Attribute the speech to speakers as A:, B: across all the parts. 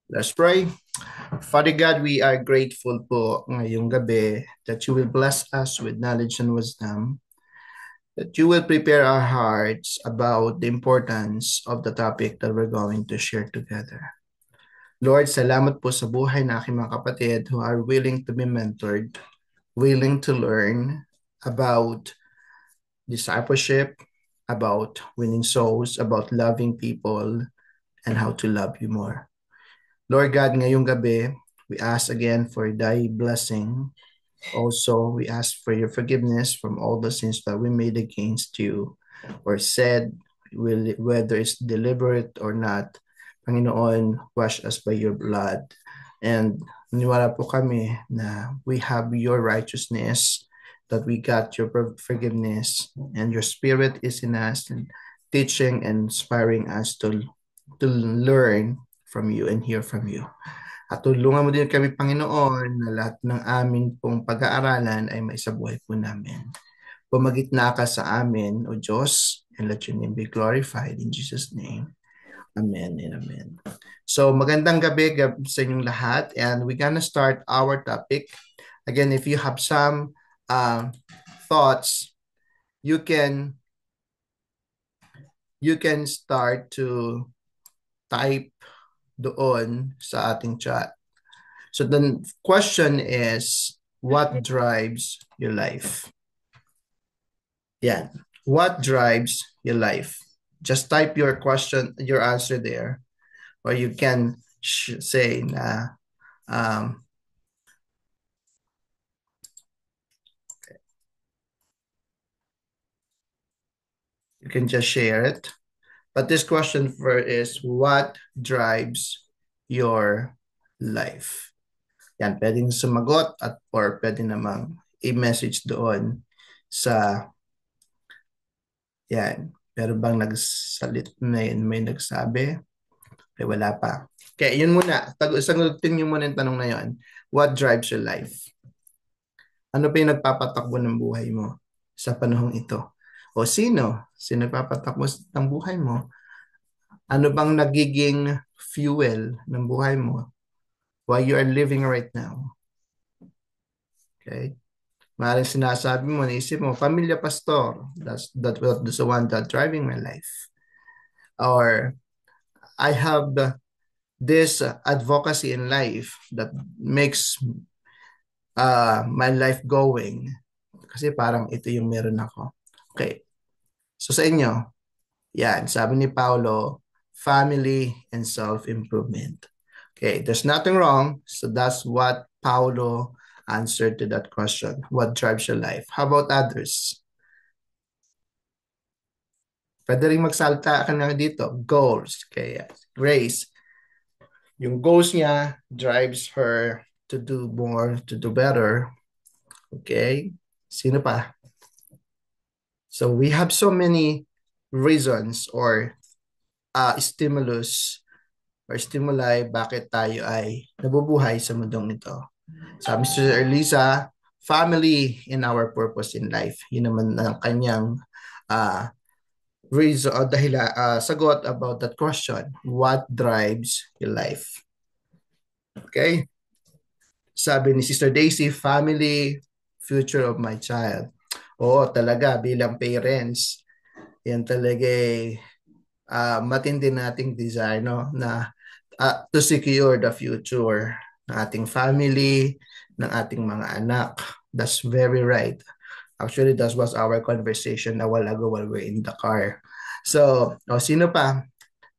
A: Let's pray. Father God, we are grateful po ngayong gabi that you will bless us with knowledge and wisdom, that you will prepare our hearts about the importance of the topic that we're going to share together. Lord, salamat po sa buhay na aking mga kapatid who are willing to be mentored, willing to learn about discipleship, about winning souls, about loving people, and how to love you more. Lord God, ngayong gabi, we ask again for thy blessing. Also, we ask for your forgiveness from all the sins that we made against you or said, whether it's deliberate or not. Panginoon, wash us by your blood. And niwala po kami na we have your righteousness, that we got your forgiveness, and your spirit is in us, and teaching and inspiring us to learn from you and hear from you. At tulungan mo din kami, Panginoon, na lahat ng amin pong pag-aaralan ay maisabuhay po namin. Pumagitna ka sa amin, O Diyos, and let your name be glorified in Jesus' name. Amen and amen. So magandang gabi sa inyong lahat, and we're gonna start our topic. Again, if you have some thoughts, you can start to type doon sa ating chat. So the question is, what drives your life? Yeah. What drives your life? Just type your question, your answer there, or you can say na you can just share it. But this question is, what drives your life? Yan, pwedeng sumagot or pwede namang i-message doon sa yan. Pero bang nagsalit na yun, may nagsabi? Ay, wala pa. Okay, yun muna. Sagutin niyo muna yung tanong na yun. What drives your life? Ano ba yung nagpapatakbo ng buhay mo sa panahong ito? O sino? Sino nagpapatakbo ng buhay mo? Ano bang nagiging fuel ng buhay mo while you are living right now? Okay? Maaaring sinasabi mo, naisip mo, pamilya pastor. That's the one that driving my life. Or I have this advocacy in life that makes my life going. Kasi parang ito yung meron ako. Okay. So sa inyo, yan, sabi ni Paulo, family and self-improvement. Okay, there's nothing wrong. So that's what Paulo answered to that question. What drives your life? How about others? Pwede rin magsalta ka na dito. Goals. Okay, Grace. Yung goals niya drives her to do more, to do better. Okay? Sino pa? So we have so many reasons or stimulus or stimuli bakit tayo ay nabubuhay sa mundong ito. Sabi si Elisa, family in our purpose in life. Yun naman ang kanyang reason o sagot about that question. What drives your life? Okay? Sabi ni Sister Daisy, family, future of my child. Oo, talaga, bilang parents, yan talaga matindi nating desire, no? Na to secure the future ng ating family, ng ating mga anak. That's very right. Actually, that was our conversation a while ago while we're in the car. So, sino pa?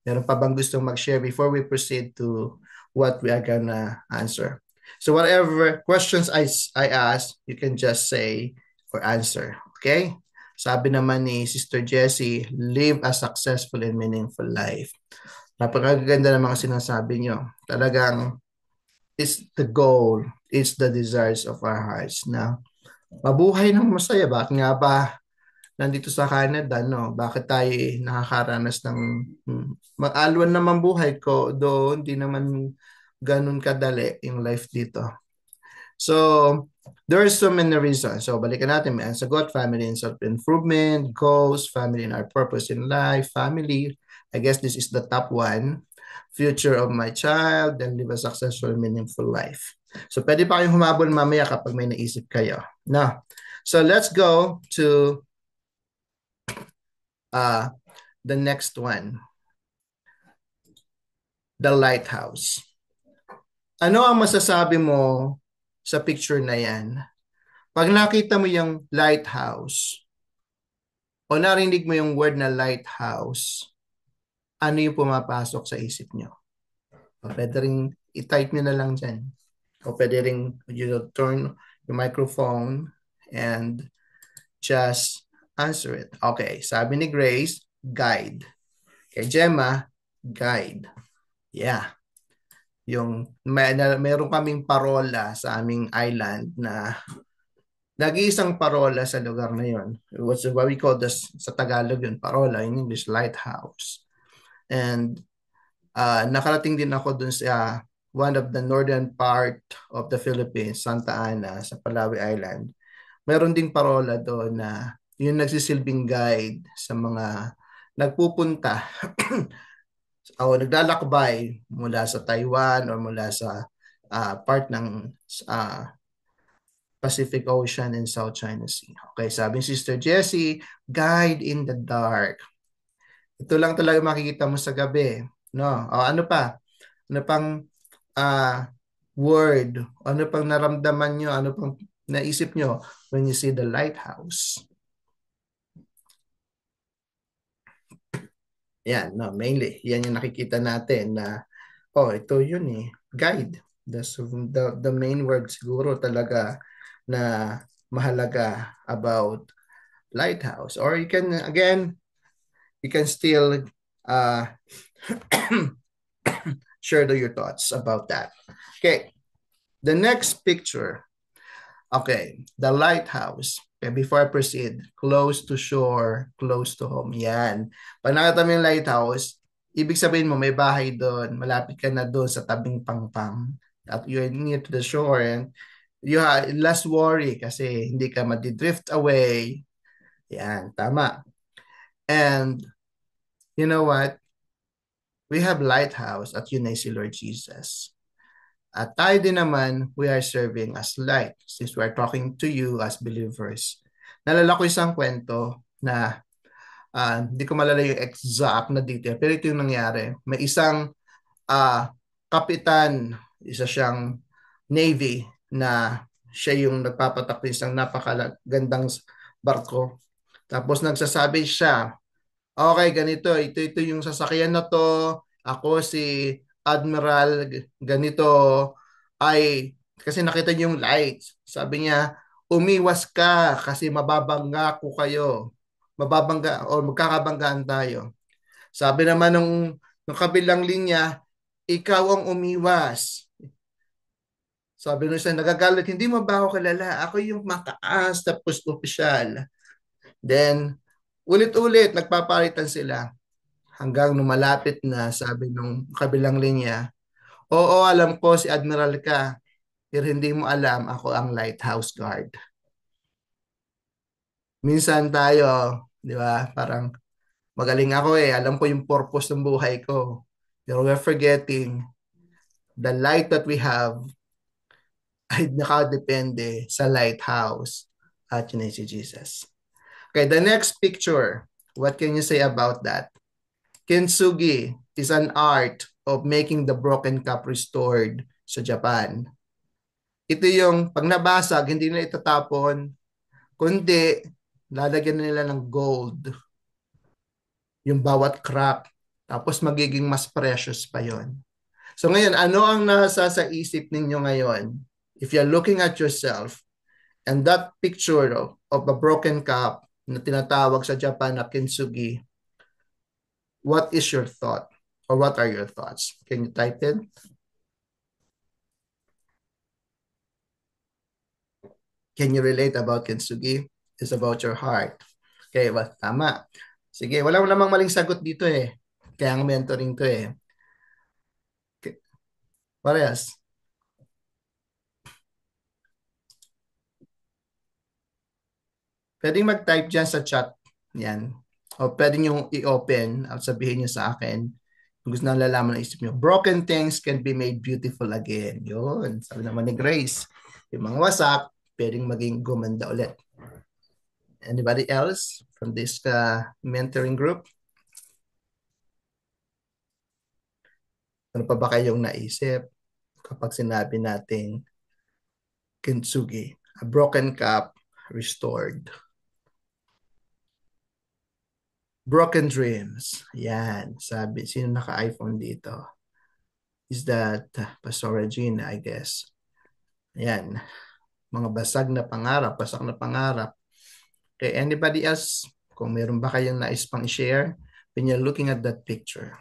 A: Meron pa bang gustong mag-share before we proceed to what we are gonna answer? So whatever questions I ask, you can just say or answer. Okay? Sabi naman ni Sister Jessie, live a successful and meaningful life. Napakaganda ng mga sinasabi nyo. Talagang it's the goal, it's the desires of our hearts na mabuhay ng masaya. Bakit nga ba nandito sa Canada, no? Bakit tayo nakakaranas ng mag-alwan naman buhay ko, do hindi naman ganun kadali yung life dito. So, there are so many reasons. So, balikan natin. May sagot, family and self-improvement, goals, family and our purpose in life, family. I guess this is the top one. future of my child, and live a successful, meaningful life. So pwede pa kayong humabol mamaya kapag may naisip kayo. No. So let's go to the next one. The lighthouse. Ano ang masasabi mo sa picture na yan? Pag nakita mo yung lighthouse o narinig mo yung word na lighthouse, ano yung pumapasok sa isip nyo? O pwede rin i-type nyo na lang dyan. O pwede rin turn your microphone and just answer it. Okay, sabi ni Grace, guide. Kay Gemma, guide. Yeah. Meron kaming parola sa aming island na nag-iisang parola sa lugar na yon. It was what we call this, sa Tagalog yun, parola, in English, lighthouse. And nakarating din ako dun sa one of the northern part of the Philippines, Santa Ana, sa Palawi Island. Meron ding parola doon na yung nagsisilbing guide sa mga nagpupunta o naglalakbay mula sa Taiwan o mula sa part ng Pacific Ocean and South China Sea. Okay, sabi ni Sister Jessie, guide in the dark. Ito lang talaga makikita mo sa gabi. No? O ano pa? Ano pang word? Ano pang naramdaman nyo? Ano pang naisip nyo when you see the lighthouse? Yan, no, mainly. Yan yung nakikita natin na, ito yun eh, guide. The main word siguro talaga na mahalaga about lighthouse. Or you can, again, you can still share your thoughts about that. Okay, the next picture. Okay, the lighthouse. Okay, before I proceed, close to shore, close to home. Yan. Pag nakita mo yung lighthouse, ibig sabihin mo may bahay doon, malapit ka na doon sa tabing pangpang. At you're near to the shore and you have less worry kasi hindi ka madidrift away. Yan, tama. And you know what? We have lighthouse at Unity Lord Jesus. At tayo din naman, we are serving as light since we are talking to you as believers. Nalala ko isang kwento na hindi ko malala yung exact na detail, pero ito yung nangyari. May isang kapitan, isa siyang Navy na siya yung nagpapatakbo isang napakagandang barko. Tapos nagsasabi siya, okay, ganito, ito yung sasakyan na to, ako si Admiral ganito ay kasi nakita niyo yung lights. Sabi niya, umiwas ka kasi mababangga ko kayo. Mababangga o magkakabanggaan tayo. Sabi naman ng kabilang linya, ikaw ang umiwas. Sabi nung isa, nagagalit, hindi mo ba ako kilala? Ako yung mataas tapos opisyal. Then, ulit-ulit, nagpapalitan sila. Hanggang numalapit na, sabi nung kabilang linya, oo, alam ko si Admiral ka, pero hindi mo alam ako ang lighthouse guard. Minsan tayo, di ba, parang magaling ako alam ko yung purpose ng buhay ko. Pero we're forgetting the light that we have ay nakadepende sa lighthouse at yun ay si Jesus. Okay, the next picture. What can you say about that? Kintsugi is an art of making the broken cup restored sa Japan. Ito yung pag nabasag, hindi nila itatapon, kundi lalagyan nila ng gold yung bawat crack. Tapos magiging mas precious pa yon. So ngayon, ano ang nasa sa isip ninyo ngayon? If you're looking at yourself and that picture of a broken cup na tinatawag sa Japan na kintsugi, what is your thought? Or what are your thoughts? Can you type it? Can you relate about kintsugi? It's about your heart. Okay, well, tama. Sige, wala namang maling sagot dito Kaya ang mentoring to Okay. Parehas. Pwedeng mag-type dyan sa chat. Yan. O pwede nyo i-open at sabihin nyo sa akin gusto na lalaman ng isip nyo, broken things can be made beautiful again. Yun, sabi naman ni Grace. Yung mga wasak, pwedeng maging gumanda ulit. Anybody else from this mentoring group? Ano pa ba kayong naisip kapag sinabi nating kintsugi, a broken cup restored? Broken dreams. Yan, sabi. Sino naka-iPhone dito? Is that Pastor Regina, I guess. Yan, mga basag na pangarap, basag na pangarap. Okay, anybody else? Kung meron ba kayong nais pang share when you're looking at that picture.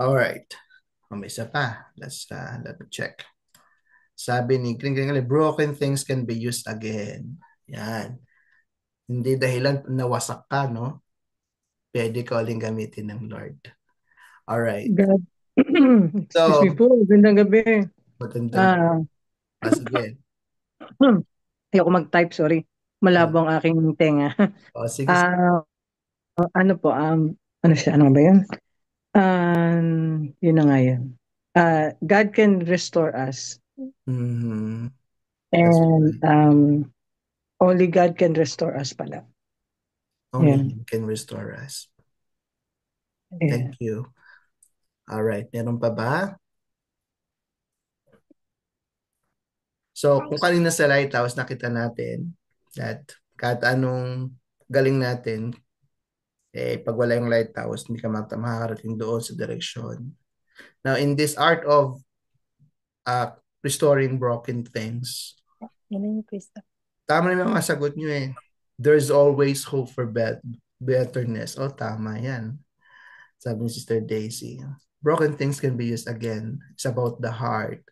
A: All right. May isa pa. Let me check. Sabi ni Kring broken things can be used again. Yan. Hindi dahilan nawasak ka, no? Pwede ka uling gamitin ng Lord. All right.
B: God. Excuse me
A: So,
B: po, gandang gabi.
A: magandang sige.
B: Ayoko mag-type, sorry.
A: Oh,
B: Malabo ang aking tenga.
A: sige.
B: Ah, ano po, ano siya, ano ba yun? Yun na nga yun. God can restore us.
A: Mhm. That's
B: And
A: right.
B: only God can restore us pala.
A: Only
B: Yan.
A: Him can restore us.
B: Yeah.
A: Thank you. All right. Meron pa ba? So, kung kanina sa lighthouse, nakita natin that kahit anong galing natin, pag wala yung lighthouse, hindi ka makakarating doon sa direksyon. Now, in this art of uh, restoring broken things, tama naman ang mga sagot nyo eh. There's always hope for betterness. Oh, tama yan. Sabi ni Sister Daisy. Broken things can be used again. It's about the heart.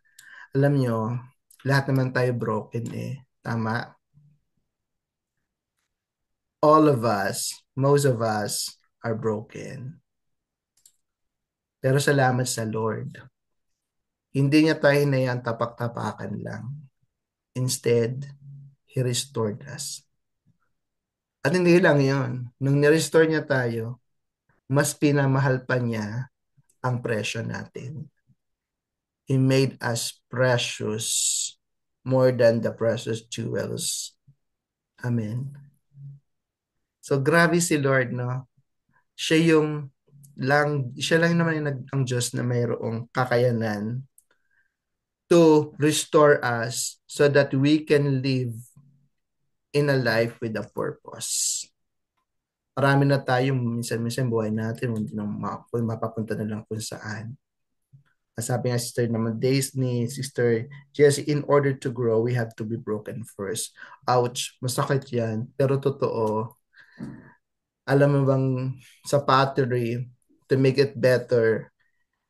A: Alam nyo, lahat naman tayo broken eh. Tama? All of us, most of us are broken. Pero salamat sa Lord. Hindi niya tayo hinayaan tapak-tapakan lang. Instead, He restored us. At hindi lang yon. Nung nirestore niya tayo, mas pinamahal pa niya ang presyo natin. He made us precious more than the precious jewels. Amen. So grabe si Lord, no? Siya lang naman ang Diyos na mayroong kakayanan to restore us so that we can live in a life with a purpose. Marami na tayo, minsan buhay natin, hindi na mapapunta na lang kung saan. Sabi nga Sister naman, days ni Sister Jessie, in order to grow, we have to be broken first. Ouch, masakit yan. Pero totoo, alam mo bang sa pottery, to make it better,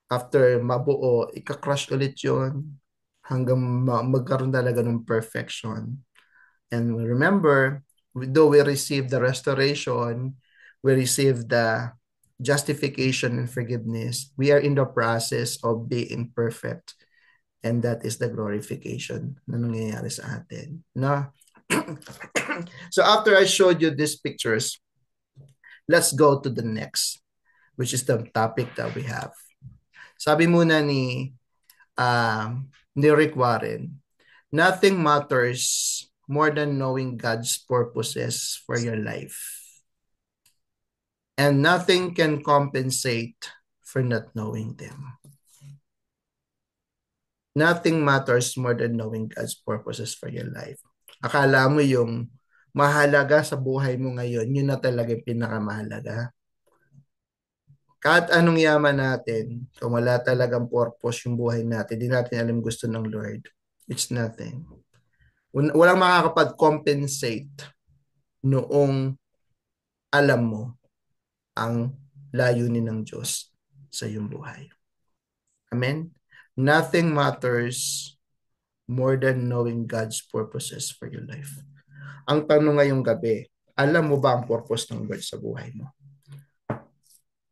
A: after mabuo, ika-crush ulit yon hanggang magkaroon talaga ng perfection. And remember, though we received the restoration, we received the justification and forgiveness, we are in the process of being perfect. And that is the glorification na nangyayari sa atin. No? So after I showed you these pictures, let's go to the next, which is the topic that we have. Sabi muna ni Rick Warren, nothing matters more than knowing God's purposes for your life. And nothing can compensate for not knowing them. Nothing matters more than knowing God's purposes for your life. Akala mo yung mahalaga sa buhay mo ngayon, yun na talaga yung pinakamahalaga. Kahit anong yaman natin, kung wala talagang purpose yung buhay natin, di natin alam gusto ng Lord, it's nothing. Walang makakapag-compensate noong alam mo ang layunin ng Diyos sa iyong buhay. Amen? Nothing matters more than knowing God's purposes for your life. Ang tanong ngayong gabi, alam mo ba ang purpose ng Lord sa buhay mo?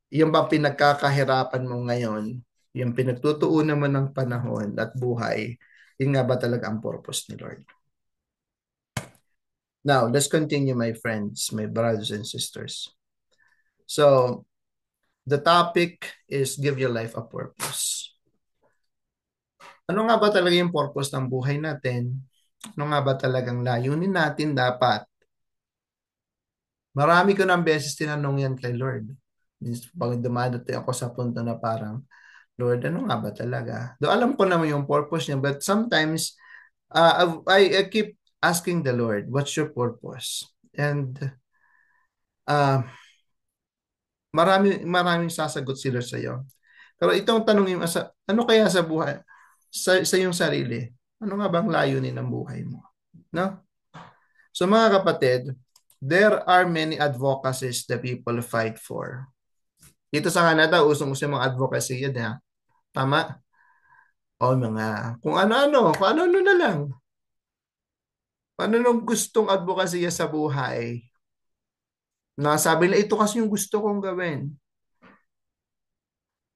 A: Yung ba pinagkakahirapan mo ngayon, yung pinagtutuunan mo ng panahon at buhay, yun nga ba talaga ang purpose ni Lord? Now, let's continue, my friends, my brothers and sisters. So, The topic is give your life a purpose. Ano nga ba talaga yung purpose ng buhay natin? Ano nga ba talagang layunin natin dapat? Marami ko ng beses tinanong yan kay Lord. Pag dumadating ako sa punto na parang, Lord, ano nga ba talaga? Do alam ko naman yung purpose niya, but sometimes I keep asking the Lord, what's your purpose? And uh, maraming sasagot sila sa iyo. Pero itong tanong yung ano kaya sa buhay sa iyong sarili? Ano nga bang layunin ng buhay mo? No? So mga kapatid, there are many advocacies that people fight for. Dito sa Canada, usong-uso yung mga advocacy yan. Ha? Tama? O mga, kung ano-ano na lang. Ano nung gustong advokasya sa buhay? Na sabi na ito kasi yung gusto kong gawin.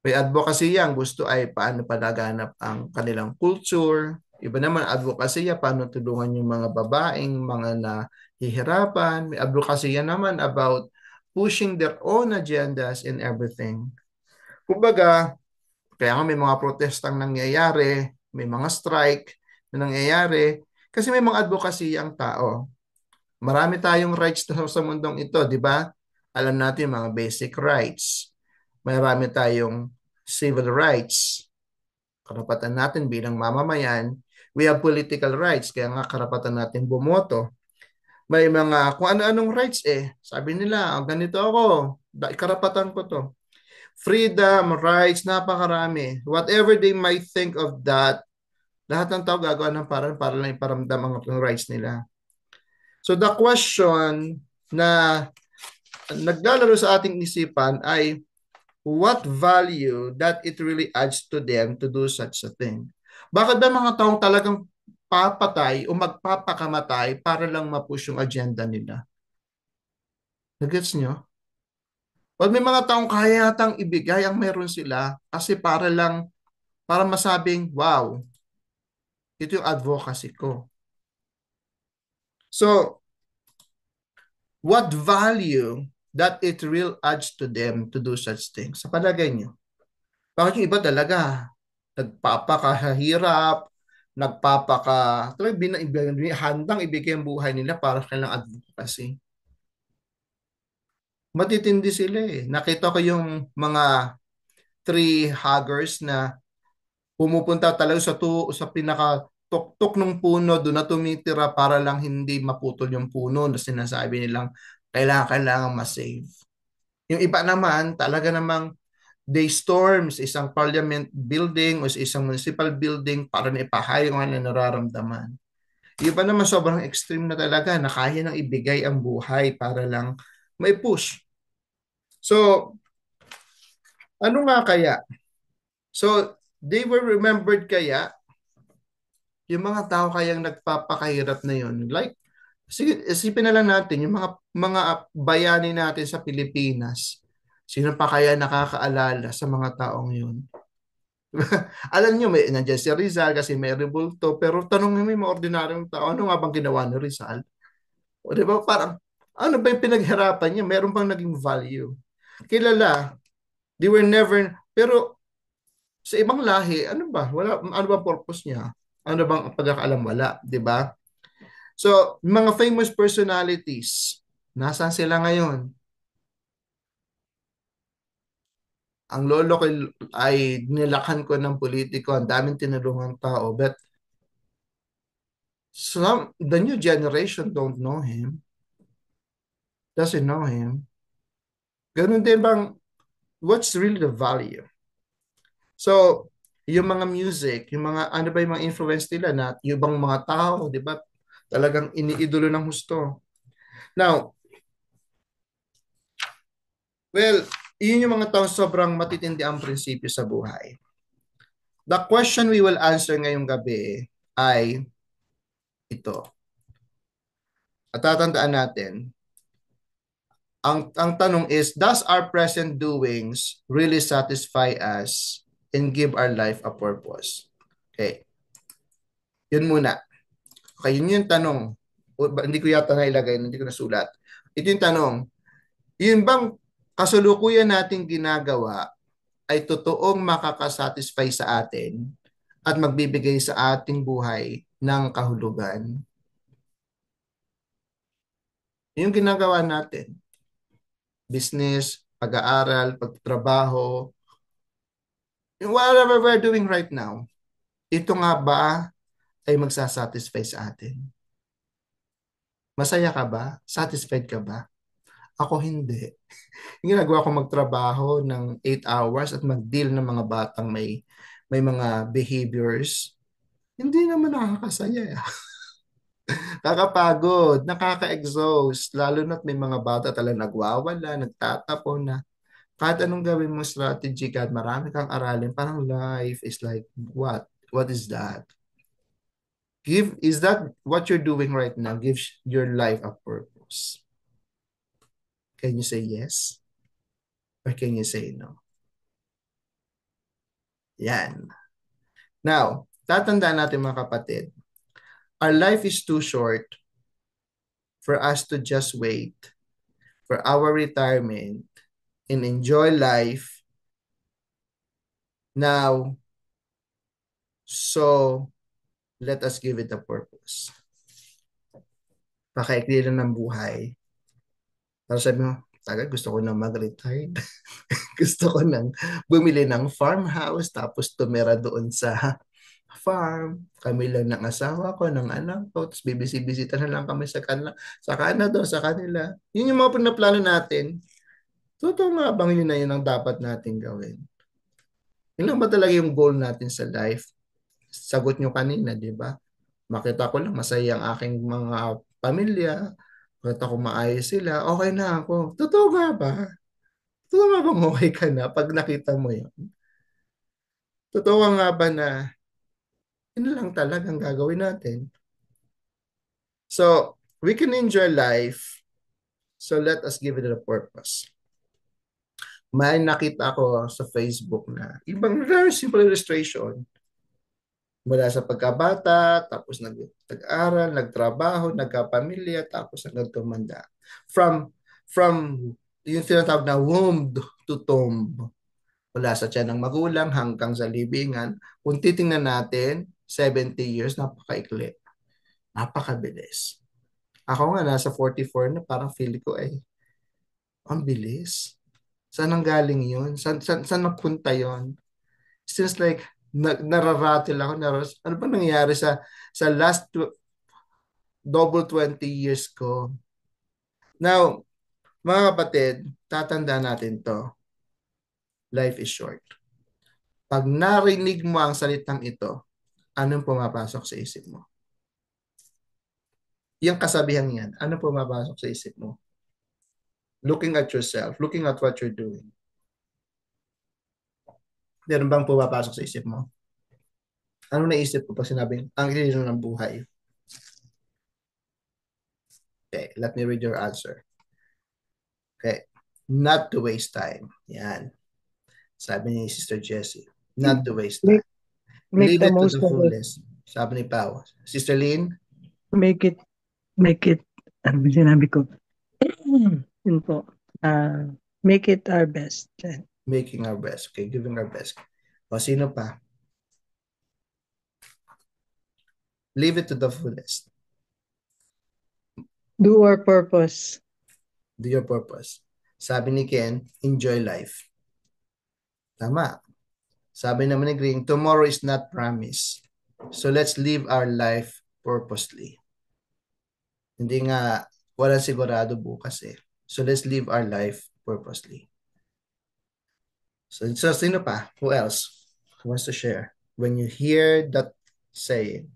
A: May advocacy ang gusto ay paano palaganap ang kanilang culture. Iba naman advocacy paano tulungan yung mga babaeng mga nahihirapan. May advocacy naman about pushing their own agendas and everything. Kumbaga, kaya nga may mga protestang nangyayari, may mga strike na nangyayari, kasi may mga advocacy ang tao. Marami tayong rights sa mundong ito, di ba? Alam natin mga basic rights. Marami tayong civil rights. Karapatan natin bilang mamamayan. We have political rights, kaya nga karapatan natin bumoto. May mga kung ano-anong rights eh. Sabi nila, ganito ako, karapatan ko to. Freedom, rights, napakarami. Whatever they might think of that, lahat ng tao gagawa ng parang para lang iparamdam ang rights nila. So the question na naglalaro sa ating isipan ay what value that it really adds to them to do such a thing. Bakit ba mga taong talagang papatay o magpapakamatay para lang mapush yung agenda nila? Nagets nyo? Well, may mga taong kaya yatang ibigay ang meron sila kasi para masabing, wow, ito yung advocacy ko. So, what value that it real adds to them to do such things? Sa palagay nyo? Bakit yung iba talaga nagpapakahirap, handang ibigay ang buhay nila para kailang advocacy. Matitindi sila eh. Nakita ko yung mga tree huggers na pumupunta talaga sa pinaka tuktok ng puno doon na tumitira para lang hindi maputol yung puno na sinasabi nilang kailangan ma-save. Yung iba naman talaga namang they storm sa isang parliament building o sa isang municipal building para na ipahayag ang nararamdaman. Yung iba naman sobrang extreme na talaga na kaya nang ibigay ang buhay para lang may push. So, ano nga kaya? So, they were remembered kaya yung mga tao kayang nagpapakahirap na yun. Like, sige, isipin na lang natin, yung mga bayani natin sa Pilipinas, sino pa kaya nakakaalala sa mga taong yun? Alam nyo, nandiyan si Rizal kasi may rebulto, pero tanong mo yung mga ordinaryong tao, ano nga bang ginawa ni Rizal? O di ba, parang, ano ba yung pinaghirapan niya? Meron bang naging value? Kilala, they were never, pero sa ibang lahi, ano ba? Ano ba purpose niya? Ano bang pagkakaalam? Wala, di ba? So, mga famous personalities, nasaan sila ngayon? Ang lolo ko ay nilakhan ko ng politiko, ang daming tinulungang tao, but the new generation don't know him, doesn't know him. Ganun din bang, what's really the value? So, yung mga music, yung mga, ano ba yung mga influence nila na yung bang mga tao, di ba? Talagang iniidolo ng husto. Now, well, yun yung mga tao sobrang matitindi ang prinsipyo sa buhay. The question we will answer ngayong gabi ay ito. At tatandaan natin, ang tanong is, does our present doings really satisfy us and give our life a purpose? Okay. Yun muna. Okay, yun yung tanong. Hindi ko yata nailagay, hindi ko nasulat. Ito yung tanong. Yun bang kasalukuyan nating ginagawa ay totoong makakasatisfy sa atin at magbibigay sa ating buhay ng kahulugan. Yung ginagawa natin, business, pag-aaral, pagtrabaho, yung whatever we're doing right now, ito nga ba ay magsasatisfy sa atin? Masaya ka ba? Satisfied ka ba? Ako hindi. Yung ginagawa ko magtrabaho ng 8 hours at mag-deal ng mga batang may mga behaviors, hindi naman nakakasaya. Kakapagod, nakaka-exhaust, lalo na't may mga bata talagang nagwawala, nagtatapon na. Kahit anong gawin mo strategy, kahit marami kang aralin, parang life is like, what? What is that? Is that what you're doing right now? Gives your life a purpose. Can you say yes? Or can you say no? Yan. Now, tatandaan natin mga kapatid, our life is too short for us to just wait for our retirement and enjoy life now. So, let us give it a purpose. Pakaikli lang ng buhay. Para sabi mo, tagal gusto ko na mag-retire. Gusto ko nang bumili ng farmhouse tapos tumira doon sa farm. Kami lang ng asawa ko, ng anak ko. Tapos bibisi-bisita na lang kami sa Canada, sa kanila. Yun yung mga pinaplano natin. Totoo nga bang yun na yun ang dapat natin gawin? Yun lang ba talaga yung goal natin sa life? Sagot nyo kanina, di ba? Makita ko lang masaya ang aking mga pamilya. Makita ko maayos sila. Okay na ako. Totoo nga ba? Totoo nga bang okay ka na pag nakita mo yun? Totoo nga ba na yun lang talagang gagawin natin? So, we can enjoy life. So, let us give it a purpose. May nakita ko sa Facebook na ibang very simple illustration. Mula sa pagkabata, tapos nag-aral, nagtrabaho, nagkapamilya, tapos hanggang tumanda. From yung tinatawag na womb to tomb. Mula sa tiyan ng magulang hanggang sa libingan. Kung titingnan natin, 70 years, napakaikli. Napakabilis. Ako nga, nasa 44 na, parang feel ko ay, ang bilis. Saan ang galing yun? Saan napunta yun? Seems like, nararatil ako. Ano ba nangyayari sa last double 20 years ko? Now, mga kapatid, tatandaan natin to. Life is short. Pag narinig mo ang salitang ito, anong pumapasok sa isip mo? Yung kasabihan yan, anong pumapasok sa isip mo? Looking at yourself, looking at what you're doing. Meron bang pumapasok sa isip mo? Ano naisip ko pag sinabing, ang ilino ng buhay? Okay, let me read your answer. Okay, not to waste time. Yan. Sabi ni Sister Jessie, not to waste time.
B: Make
A: Live
B: the
A: it to
B: most
A: the
B: of it.
A: fullest. Sabi ni Pao. Sister Lynn,
B: Make it, ano ba sinabi ko? Yun po. Make it our best.
A: making our best. Okay, giving our best. O, sino pa? Live it to the fullest.
B: Do our purpose.
A: Do your purpose. Sabi ni Ken, enjoy life. Tama. Sabi naman ni Green, tomorrow is not promised. So let's live our life purposely. Hindi nga, walang sigurado bukas eh. So let's live our life purposely. So sino pa? Who else wants to share? When you hear that saying,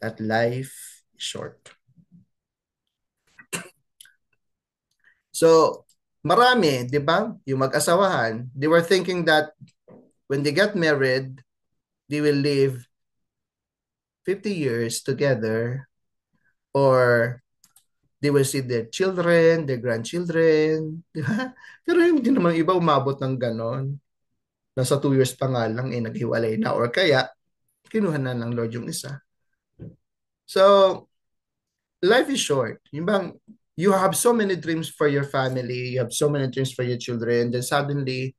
A: that life is short. So, marami, di ba? Yung mag-asawahan, they were thinking that when they get married, they will live 50 years together or they will see their children, their grandchildren, di ba? Pero hindi naman iba umabot ng ganon. Nasa 2 years pa nga lang eh, naghiwalay na or kaya kinuha na ng Lord yung isa. So, life is short. Yung bang You have so many dreams for your family, you have so many dreams for your children, then suddenly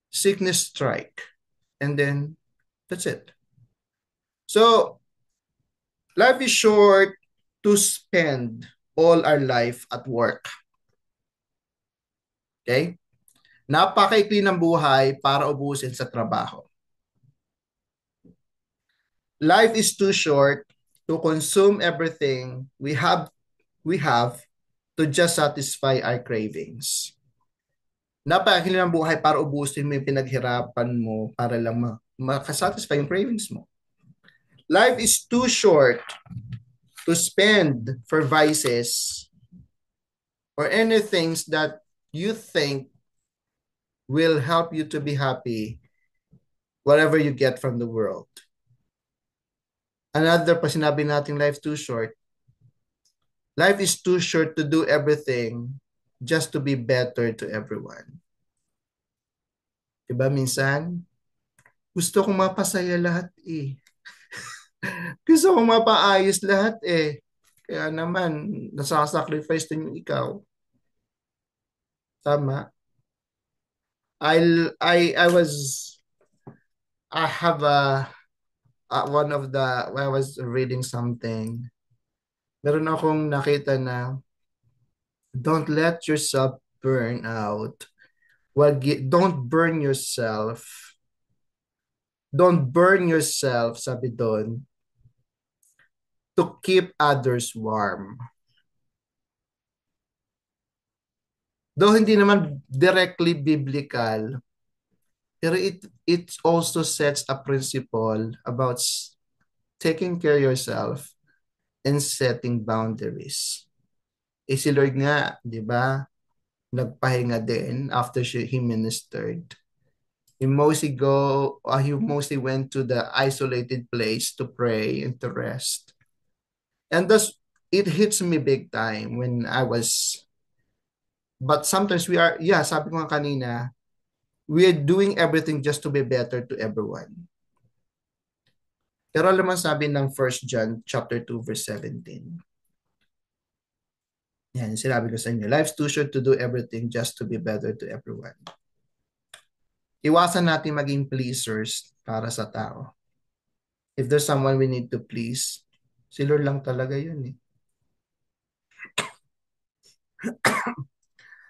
A: sickness strike, and then that's it. So life is short to spend all our life at work. Okay? Napakaikli ng buhay para ubusin sa trabaho. Life is too short to consume everything we have to just satisfy our cravings. Napakakili ng buhay para ubusin mo yung pinaghirapan mo para lang makasatisfy yung cravings mo. Life is too short to spend for vices or anything that you think will help you to be happy whatever you get from the world. Another pa sinabi natin life too short. Life is too short to do everything just to be better to everyone. Diba minsan? Gusto kong mapasaya lahat eh. Gusto kong mapaayos lahat eh. Kaya naman, nasasacrifice din yung ikaw. Tama. I have one of the, when I was reading something, meron akong nakita na, don't let yourself burn out. Don't burn yourself. Don't burn yourself, sabi doon, to keep others warm. Though hindi naman directly biblical, pero it also sets a principle about taking care of yourself and setting boundaries. Eh si Lord nga, di ba, nagpahinga din after he ministered. He mostly went to the isolated place to pray and to rest. And thus, it hits me big time when I was, but sometimes sabi ko nga kanina, we are doing everything just to be better to everyone. Pero alam mo sabi ng 1 John chapter 2 verse 17. Yan, sinabi ko sa inyo, life's too short to do everything just to be better to everyone. Iwasan natin maging pleasers para sa tao. If there's someone we need to please, si Lord lang talaga yun eh.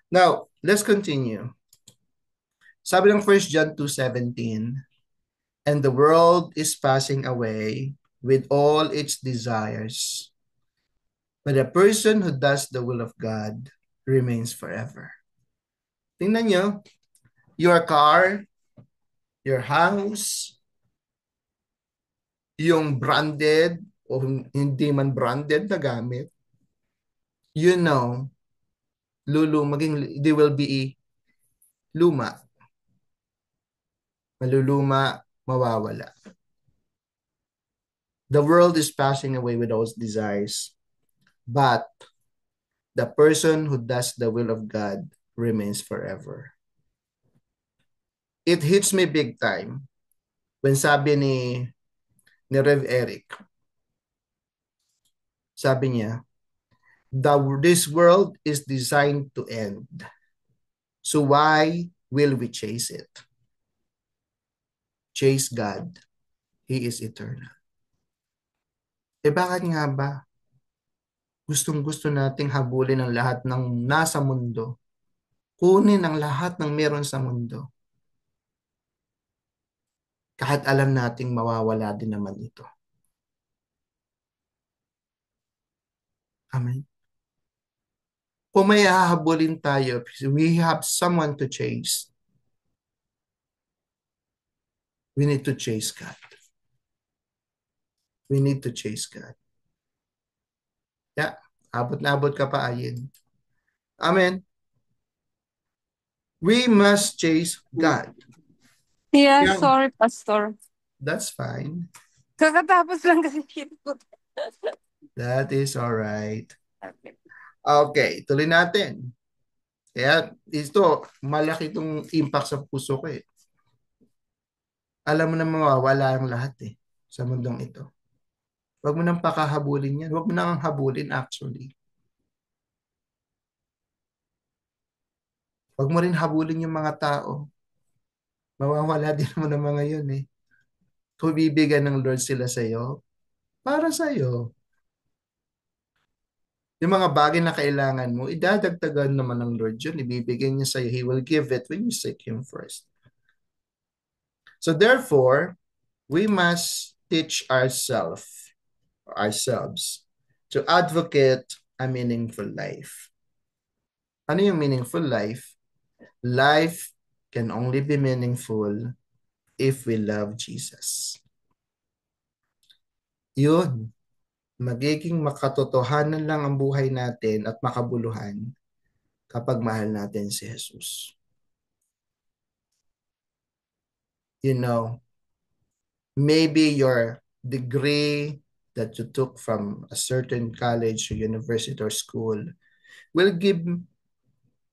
A: Now, let's continue. Sabi ng 1 John 2:17, and the world is passing away with all its desires, but a person who does the will of God remains forever. Tingnan nyo, your car, your house, yung branded o hindi man branded na gamit, you know, they will be luma. Maluluma, mawawala. The world is passing away with those desires, but the person who does the will of God remains forever. It hits me big time when sabi ni Rev Eric, sabi niya, this world is designed to end. So why will we chase it? Chase God. He is eternal. Eh bakit nga ba? Gustong-gusto nating habulin ang lahat ng nasa mundo. Kunin ang lahat ng meron sa mundo. Kahit alam nating mawawala din naman ito. Amen. Kung may hahabulin tayo, we have someone to chase. We need to chase God. We need to chase God. Yeah, abot na abot ka pa, Ayin. Amen. We must chase God.
C: Yeah, sorry, Pastor.
A: That's fine.
C: Kakatapos lang kasi ko.
A: That is all right. Okay, tuloy natin. Kaya ito, malaki itong impact sa puso ko eh. Alam mo na mawawala ang lahat eh sa mundong ito. Huwag mo nang pakahabulin yan. Huwag mo nang habulin actually. Huwag mo rin habulin yung mga tao. Mawawala din naman ang mga yun eh. Kung bibigyan ng Lord sila sa'yo, para sa'yo. Yung mga bagay na kailangan mo, idadagdagan naman ng Lord yun. Ibibigay niya sa'yo. He will give it when you seek Him first. So therefore, we must teach ourselves to advocate a meaningful life. Ano yung meaningful life? Life can only be meaningful if we love Jesus. Yun. Magiging makatotohanan lang ang buhay natin at makabuluhan kapag mahal natin si Jesus. You know, maybe your degree that you took from a certain college or university or school will give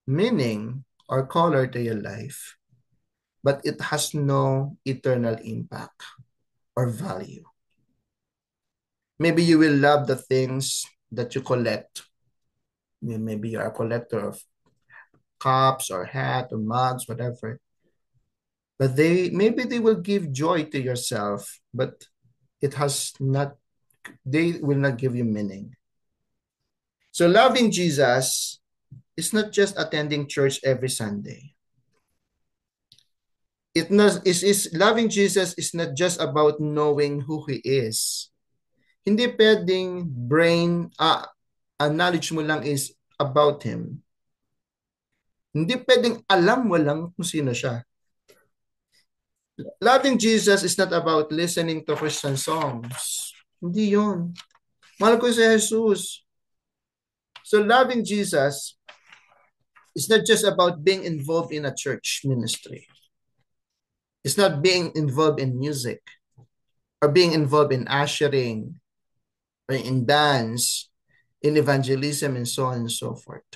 A: meaning or color to your life, but it has no eternal impact or value. Maybe you will love the things that you collect. Maybe you're a collector of cups or hat or mugs, whatever. But maybe they will give joy to yourself, but they will not give you meaning. So loving Jesus is not just attending church every Sunday. Loving Jesus is not just about knowing who He is. Hindi pwedeng knowledge mo lang is about Him. Hindi pwedeng alam mo lang kung sino siya. Loving Jesus is not about listening to Christian songs. Hindi yun. Mahal ko si Jesus. So loving Jesus is not just about being involved in a church ministry. It's not being involved in music or being involved in ushering or in dance, in evangelism, and so on and so forth.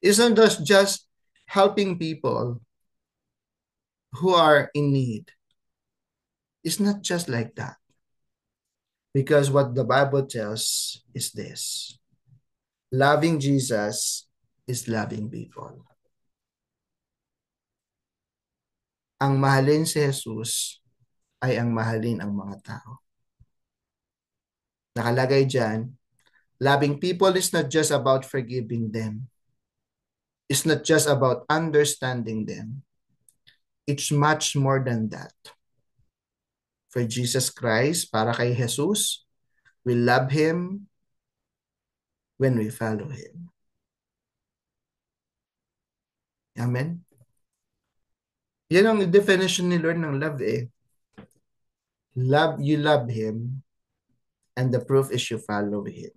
A: It's not just helping people who are in need. It's not just like that. Because what the Bible tells is this: loving Jesus is loving people. Ang mahalin si Jesus ay ang mahalin ang mga tao. Nakalagay dyan, loving people is not just about forgiving them. It's not just about understanding them. It's much more than that. For Jesus Christ, para kay Jesus, we love Him when we follow Him. Amen? Yan ang definition ni Lord ng love eh. You love Him, and the proof is you follow Him.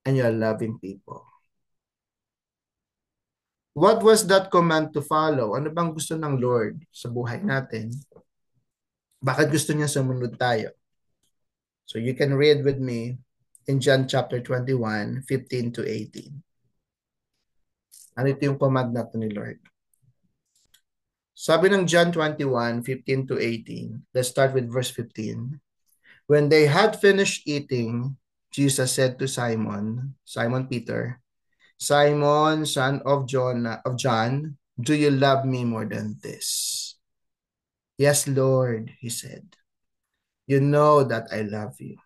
A: And you are loving people. What was that command to follow? Ano bang gusto ng Lord sa buhay natin? Bakit gusto niya sumunod tayo? So you can read with me in John chapter 21, 15 to 18. Ano ito yung command na ito ni Lord? Sabi ng John 21, 15 to 18, let's start with verse 15. When they had finished eating, Jesus said to Simon Peter, Simon, son of John, do you love me more than this? Yes, Lord, he said. You know that I love you.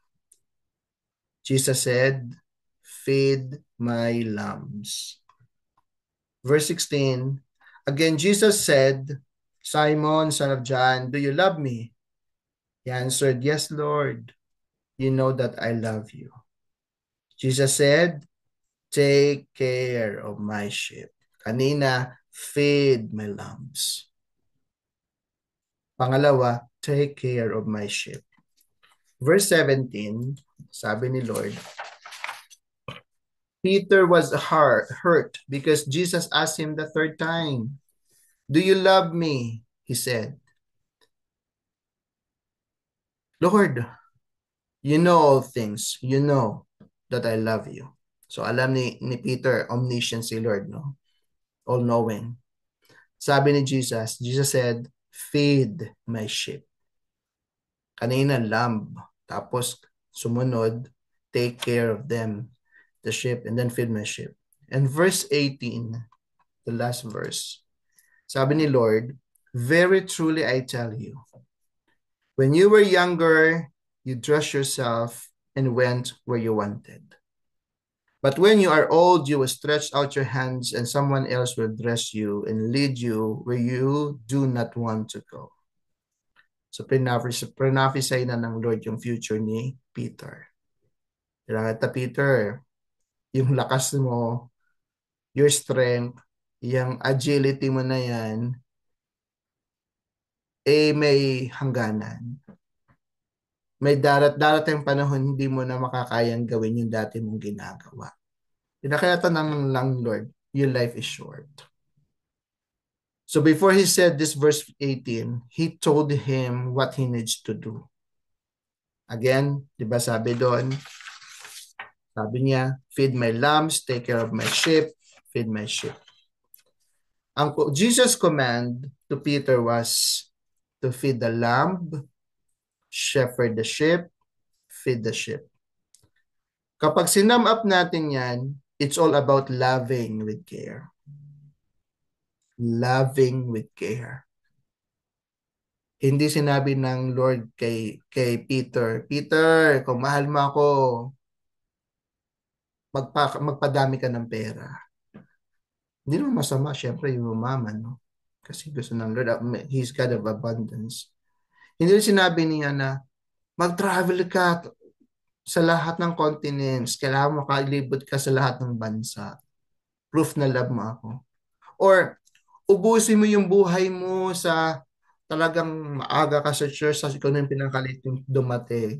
A: Jesus said, feed my lambs. Verse 16, again, Jesus said, Simon, son of John, do you love me? He answered, yes, Lord. You know that I love you. Jesus said, take care of my sheep. Kanina, feed my lambs. Pangalawa, take care of my sheep. Verse 17, sabi ni Lord, Peter was hurt because Jesus asked him the third time, do you love me? He said, Lord, you know all things. You know that I love you. So alam ni Peter, omniscient si Lord, no? All-knowing. Sabi ni Jesus said, feed my sheep. Kanina, lamb. Tapos, sumunod, take care of them, the sheep, and then feed my sheep. And verse 18, the last verse. Sabi ni Lord, very truly I tell you, when you were younger, you dressed yourself and went where you wanted. But when you are old, you will stretch out your hands and someone else will dress you and lead you where you do not want to go. So prophesy na ng Lord yung future ni Peter. Kaya Peter, yung lakas mo, your strength, yung agility mo na yan, may hangganan. May darating panahon hindi mo na makakayang gawin yung dati mong ginagawa. Pinakayata ng lang Lord, your life is short. So before he said this verse 18, he told him what he needs to do. Again, di ba sabi doon, sabi niya, feed my lambs, take care of my sheep, feed my sheep. Ang Jesus' command to Peter was to feed the lamb, shepherd the sheep, feed the sheep. Kapag sinum up natin yan, it's all about loving with care. Loving with care. Hindi sinabi ng Lord kay Peter, Peter, kung mahal mo ako, magpadami ka ng pera. Hindi naman masama, syempre, yung umaman, no? Kasi gusto ng Lord, He's God of abundance. Hindi rin sinabi niya na, mag-travel ka sa lahat ng continents, kailangan makalibot ka sa lahat ng bansa. Proof na love mo ako. Or, ubusin mo yung buhay mo sa talagang maaga ka sa church, sa ikaw na yung pinakalit yung dumating.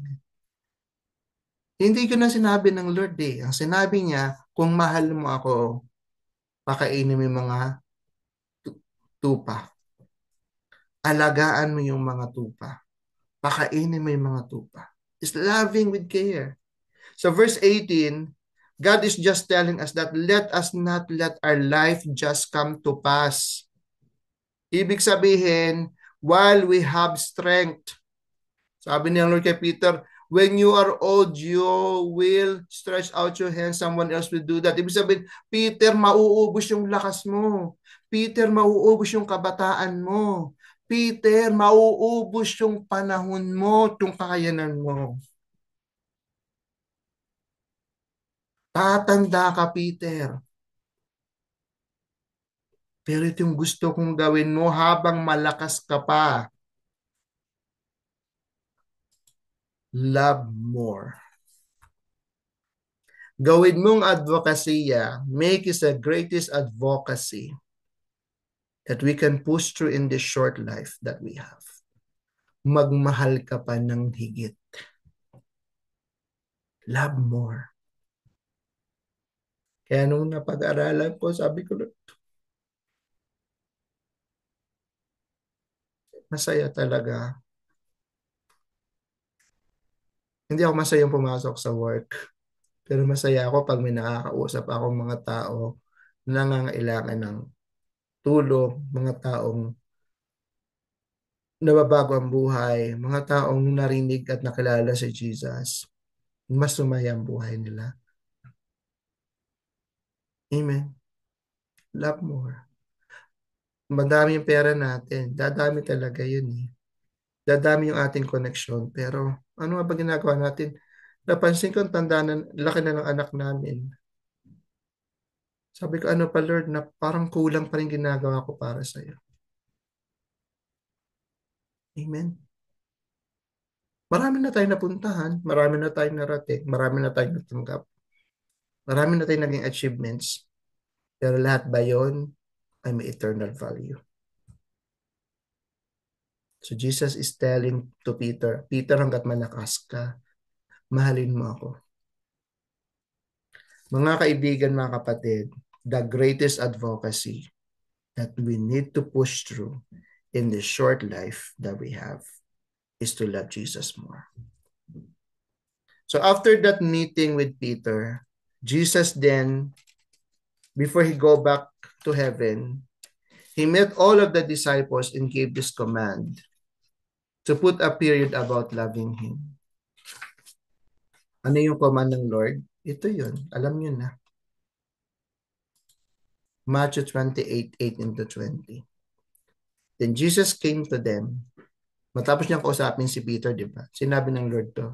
A: Hindi ko na sinabi ng Lord eh. Ang sinabi niya, kung mahal mo ako, pakainin mo yung mga tupa. Alagaan mo yung mga tupa. Pakainin mo yung mga tupa. It's loving with care. So verse 18, God is just telling us that let us not let our life just come to pass. Ibig sabihin, while we have strength, sabi niya Lord kay Peter, when you are old, you will stretch out your hands. Someone else will do that. Ibig sabihin, Peter, mauubos yung lakas mo. Peter, mauubos yung kabataan mo. Peter, mauubos yung panahon mo, yung kakayanan mo. Tatanda ka, Peter. Pero ito yung gusto kong gawin mo habang malakas ka pa. Love more. Gawin mong advokasya, make it the greatest advocacy that we can push through in this short life that we have. Magmahal ka pa ng higit. Love more. Kaya nung napag-aralan ko, sabi ko, masaya talaga. Hindi ako masayang pumasok sa work. Pero masaya ako pag may nakakausap akong mga tao na nangangailangan ng tulong, mga taong nababago ang buhay, mga taong narinig at nakilala si Jesus. Mas sumaya ang buhay nila. Amen. Love more. Madami yung pera natin. Dadami talaga yun eh. Dadami yung ating connection. Pero ano nga ba ginagawa natin? Napansin ko, tanda na, laki na ng anak namin. Sabi ko, ano pa Lord, na parang kulang pa rin ginagawa ko para sa'yo. Amen. Marami na tayong napuntahan, marami na tayong narating, marami na tayong natanggap. Marami na tayong naging achievements. Pero lahat ba yun ay may eternal value? So Jesus is telling to Peter, Peter, hanggat malakas ka, mahalin mo ako. Mga kaibigan, mga kapatid, the greatest advocacy that we need to push through in the short life that we have is to love Jesus more. So after that meeting with Peter, Jesus then, before he go back to heaven, he met all of the disciples and gave this command to put a period about loving him. Ano yung command ng Lord? Ito yun. Alam nyo na. Matthew 28:8-20. Then Jesus came to them. Matapos niyang kausapin si Peter, di ba? Sinabi ng Lord to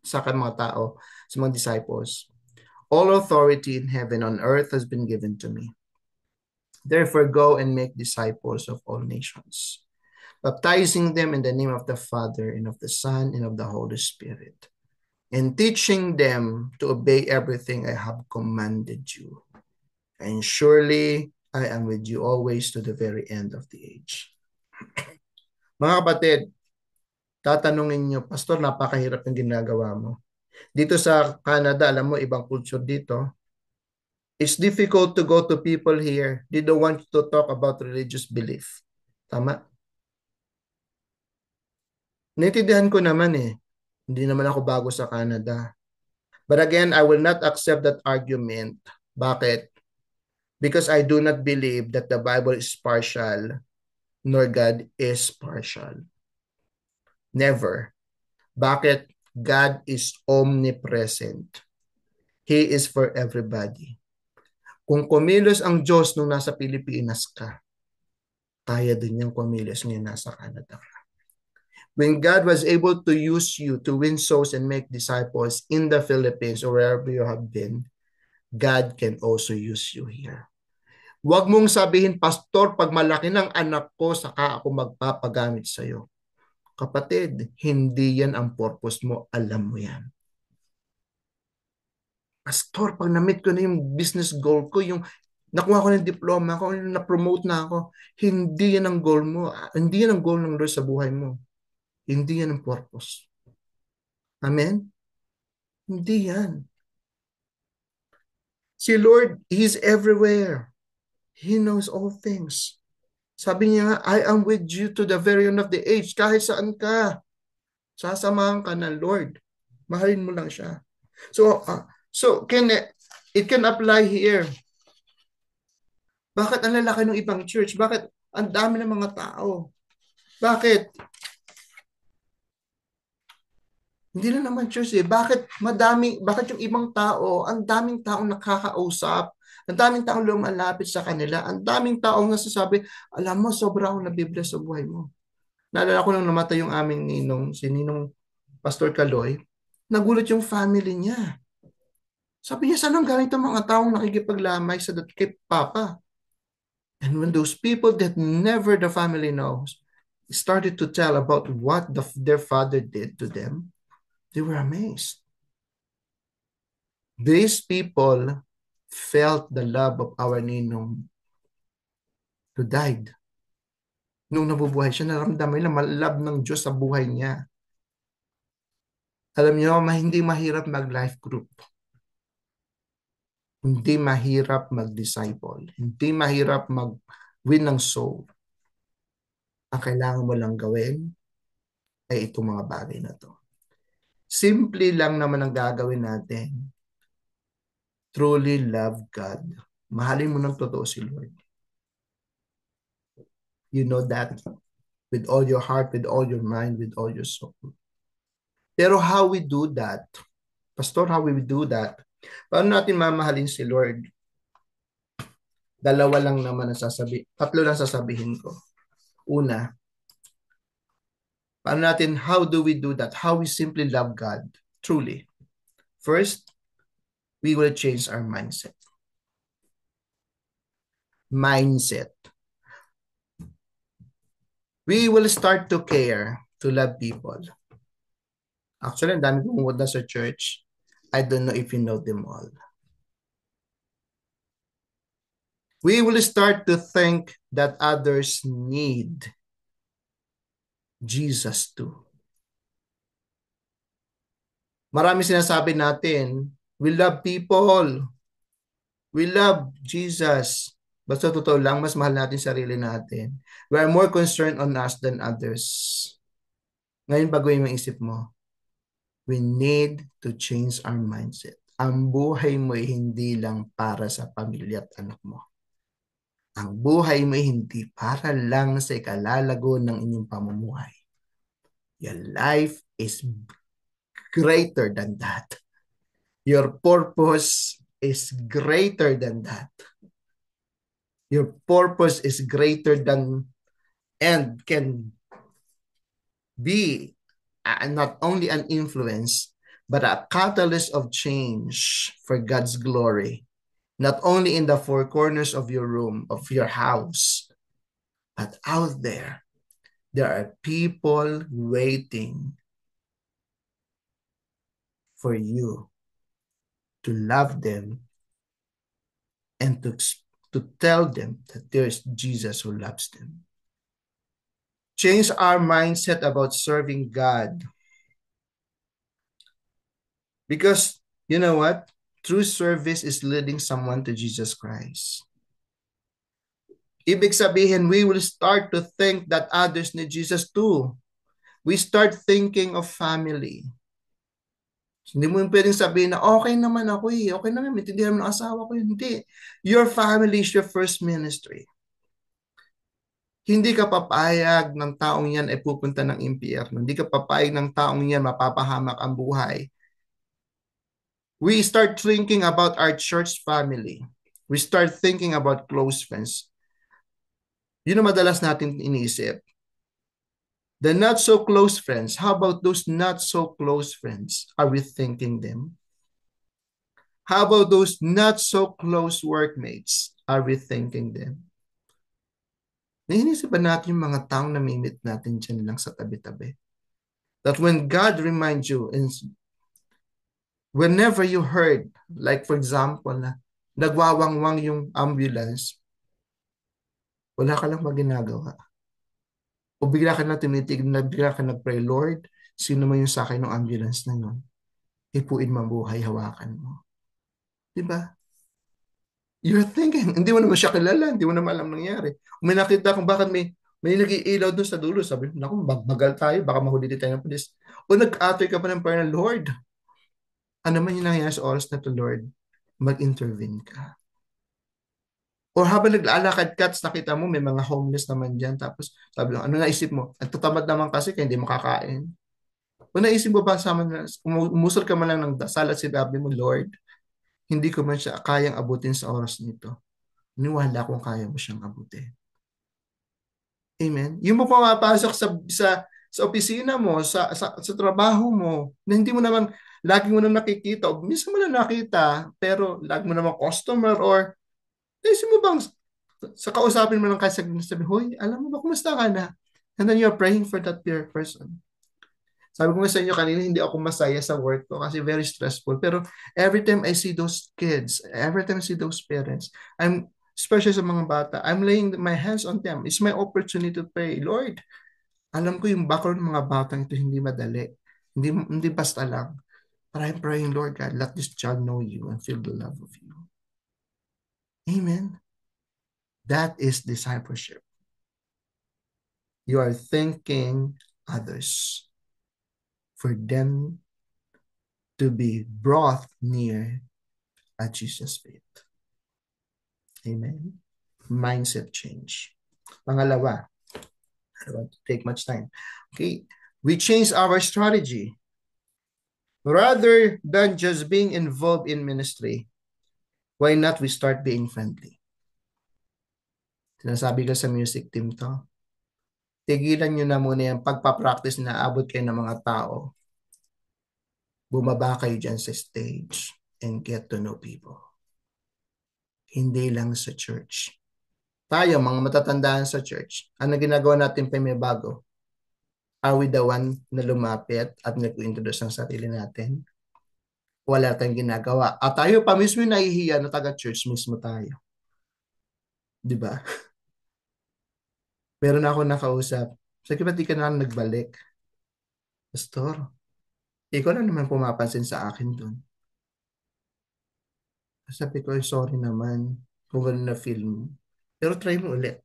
A: sa mga tao, sa mga disciples, all authority in heaven and on earth has been given to me. Therefore, go and make disciples of all nations, baptizing them in the name of the Father and of the Son and of the Holy Spirit, and teaching them to obey everything I have commanded you. And surely I am with you always to the very end of the age. Mga kapatid, tatanungin nyo, Pastor, napakahirap ng ginagawa mo. Dito sa Canada, alam mo, ibang culture dito. It's difficult to go to people here. They don't want to talk about religious belief. Tama? Naintindihan ko naman eh. Hindi naman ako bago sa Canada. But again, I will not accept that argument. Bakit? Because I do not believe that the Bible is partial, nor God is partial. Never. Bakit? God is omnipresent. He is for everybody. Kung kumilos ang Diyos nung nasa Pilipinas ka, kaya din niyang kumilos ngayon nasa Canada ka. When God was able to use you to win souls and make disciples in the Philippines or wherever you have been, God can also use you here. Huwag mong sabihin, Pastor, pag malaki ng anak ko, saka ako magpapagamit sa'yo. Kapatid, hindi yan ang purpose mo. Alam mo yan. Pastor, pag na-meet ko na yung business goal ko, yung nakuha ko ng diploma ko, na-promote na ako, hindi yan ang goal mo. Hindi yan ang goal ng Lord sa buhay mo. Hindi yan ang purpose. Amen? Hindi yan. Si Lord, He's everywhere. He knows all things. Sabi niya, I am with you to the very end of the age. Kahit saan ka, sasamahan ka ng Lord. Mahalin mo lang siya. So it can apply here. Bakit ang lalaki ng ibang church? Bakit ang dami ng mga tao? Bakit? Hindi na naman church eh. Bakit yung ibang tao, ang daming taong nakakausap, ang daming taong lumalapit sa kanila, ang daming taong nasasabi, alam mo, sobra akong nabibless sa buhay mo. Naalala ko nang namatay yung aming ninong, si Ninong Pastor Kaloy, nagulat yung family niya. Sabi niya, saan ang galing itong mga taong nakikipaglamay sa kay Papa? And when those people that never the family knows started to tell about what their father did to them, they were amazed. These people felt the love of our Ninong who died. Nung nabubuhay siya, naramdaman niya love ng Diyos sa buhay niya. Alam niyo, hindi mahirap mag-life group. Hindi mahirap mag-disciple. Hindi mahirap mag-win ng soul. Ang kailangan mo lang gawin ay itong mga bagay na to. Simple lang naman ang gagawin natin. Truly love God. Mahalin mo ng totoo si Lord. You know that with all your heart, with all your mind, with all your soul. Pero how we do that? Pastor, how we do that? Paano natin mamahalin si Lord? Tatlo lang sasabihin ko. Una, how do we do that? How we simply love God, truly. First, we will change our mindset. We will start to care, to love people. Actually, ang dami pumunta sa church. I don't know if you know them all. We will start to think that others need Jesus too. Marami sinasabi natin, we love people. We love Jesus. Basta totoo lang, mas mahal natin sarili natin. We are more concerned on us than others. Ngayon, baguhin mo isip mo. We need to change our mindset. Ang buhay mo ay hindi lang para sa pamilya at anak mo. Ang buhay mo ay hindi para lang sa ikalalago ng inyong pamumuhay. Your life is greater than that. Your purpose is greater than that. Your purpose is greater than and can be not only an influence, but a catalyst of change for God's glory, not only in the four corners of your room, of your house, but out there. There are people waiting for you to love them and to tell them that there's Jesus who loves them. Change our mindset about serving God. Because you know what? True service is leading someone to Jesus Christ. Ibig sabihin, we will start to think that others need Jesus too. We start thinking of family. Hindi mo pwedeng sabihin na okay naman ako eh. Okay naman, maintindihan mo ng asawa ko. Hindi. Your family is your first ministry. Hindi ka papayag ng taong yan ay pupunta ng impyerno. Hindi ka papayag ng taong yan mapapahamak ang buhay. We start thinking about our church family. We start thinking about close friends. Yun ang madalas natin iniisip. The not so close friends, how about those not so close friends? Are we thinking them? How about those not so close workmates? Are we thinking them? Nainisip ba natin yung mga taong namimit natin dyan lang sa tabi-tabi? That when God reminds you, and whenever you heard, like for example, na nagwawangwang yung ambulance, wala ka lang maginagawa. O bigla ka na tumitig, bigla ka nag-pray, Lord, sino man yung sakay ng ambulance na yun? Ipuin mo ang buhay, hawakan mo. Diba? You're thinking, hindi mo naman siya kilala, hindi mo naman alam nangyari. May nakita kung bakit may nag-iilaw doon sa dulo. Sabi, naku, bagal tayo, baka mahuli din tayo ng pulis. O nag-atoy ka pa ng prayer ng Lord. Ano man yung nangyari sa oras na to, Lord? Mag-intervene ka. O habang naglalakad ka, nakita mo, may mga homeless naman dyan. Tapos sabi lang, ano naisip mo? At tatamad naman kasi kaya hindi makakain. O naisip mo ba, umusol ka man lang ng dasal at sinabi mo, Lord, hindi ko man siya kayang abutin sa oras nito. Niwala kung kaya mo siyang abutin. Amen? Yung mo pumapasok sa opisina mo, sa trabaho mo, na hindi mo naman, lagi mo na nakikita, o minsan mo na nakita, pero lagi mo naman customer or naisip mo bang sa kausapin mo lang kasi sabi, hoy, alam mo ba, kumusta ka na? And then you're praying for that person. Sabi ko nga sa inyo kanina, hindi ako masaya sa work ko kasi very stressful. Pero every time I see those kids, every time I see those parents, especially sa mga bata, I'm laying my hands on them. It's my opportunity to pray. Lord, alam ko yung background ng mga batang ito hindi madali. Hindi basta lang. But I'm praying, Lord God, let this child know you and feel the love of you. Amen. That is discipleship. You are thinking others for them to be brought near at Jesus' feet. Amen. Mindset change. Pangalawa, I don't want to take much time. Okay, we change our strategy. Rather than just being involved in ministry, why not we start being friendly? Sinasabi ko sa music team to, tigilan nyo na muna yung pagpapractice na abot kayo ng mga tao. Bumaba kayo dyan sa stage and get to know people. Hindi lang sa church. Tayo, mga matatandaan sa church, ano ginagawa natin pa may bago? Are we the one na lumapit at nag-introduce ng sarili natin? Wala tayong ginagawa. At tayo pa mismo nahihiya na taga-church mismo tayo. Di ba? Meron ako nakausap. Sabi, ba't di ka na nagbalik? Pastor, ikaw na naman pumapansin sa akin dun. Sabi ko, sorry naman kung gano'n na feel mo. Pero try mo ulit.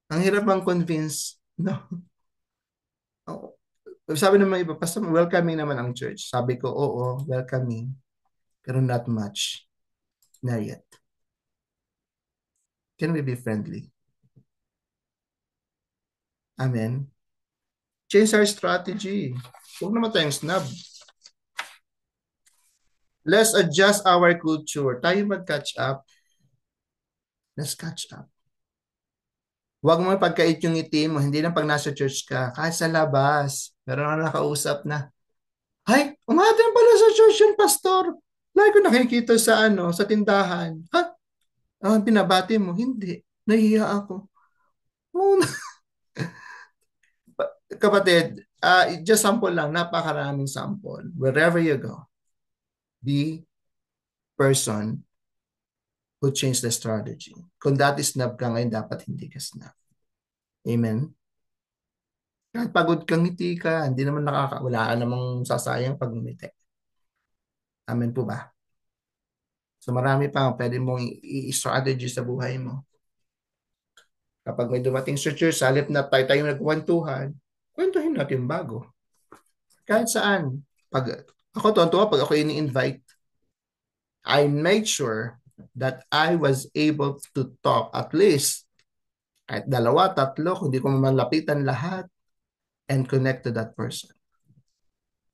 A: Ang hirap ang convince, no? Oh. Sabi naman iba, basta welcoming naman ang church. Sabi ko, oo, welcoming. Pero not much. Not yet. Can we be friendly? Amen. Change our strategy. Huwag naman tayong snub. Let's adjust our culture. Tayo mag-catch up. Let's catch up. Huwag mo pagkait yung ngiti mo, hindi lang pag nasa church ka, kahit sa labas, meron ka nakausap na, ay, umatin pala sa church yung pastor. Lagi ko nakikita sa sa tindahan. Ha? Pinabati mo? Hindi. Nahihiya ako. Oh, kapatid, just sample lang, napakaraming sample. Wherever you go, be person who change the strategy. Kung dati snub ka ngayon, dapat hindi ka snub. Amen? Kahit pagod kang ngiti ka, hindi naman wala ka namang sasayang pag ngumiti. Amen po ba? So marami pa pwede mong i-strategy sa buhay mo. Kapag may dumating sa church, halip na tayo nagkwentuhan, kwentuhin natin bago. Kahit saan. Ako tuwa pag ako ini-invite, I made sure that I was able to talk at least kahit 2, 3, kung di ko malapitan lahat and connect to that person.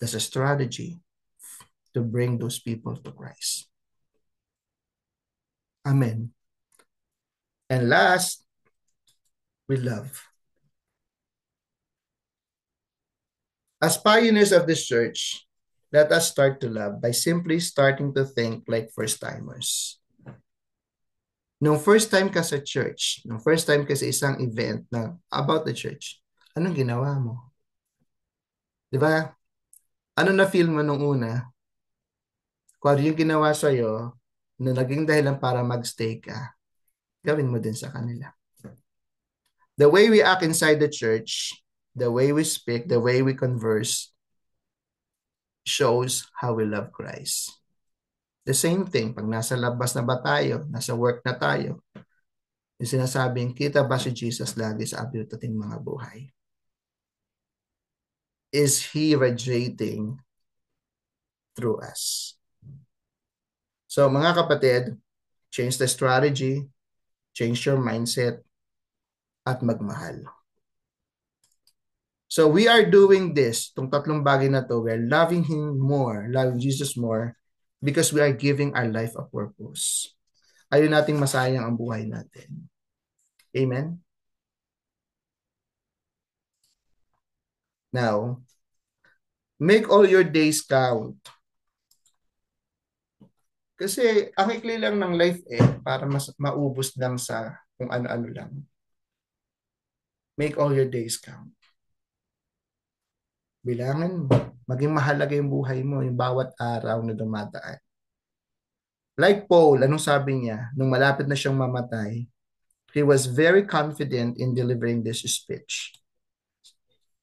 A: That's a strategy to bring those people to Christ. Amen. And last, we love. As pioneers of this church, let us start to love by simply starting to think like first-timers. Nung first time ka sa church, nung first time ka sa isang event na about the church, anong ginawa mo? Di ba? Ano na feel mo nung una? Kung ano yung ginawa sa'yo na naging dahilan para magstay ka, gawin mo din sa kanila. The way we act inside the church, the way we speak, the way we converse, shows how we love Christ. The same thing, pag nasa labas na ba tayo, nasa work na tayo, yung sinasabing, kita ba si Jesus lagi sa abiut ating mga buhay? Is He radiating through us? So mga kapatid, change the strategy, change your mindset, at magmahal. So we are doing this, itong 3 bagay na to, we're loving Him more, loving Jesus more, because we are giving our life a purpose. Ayaw nating masayang ang buhay natin. Amen? Now, make all your days count. Kasi ang ikli lang ng life para maubos lang sa kung ano-ano lang. Make all your days count. Bilangan mo. Maging mahalaga yung buhay mo, yung bawat araw na dumadaan. Like Paul, anong sabi niya? Nung malapit na siyang mamatay, he was very confident in delivering this speech.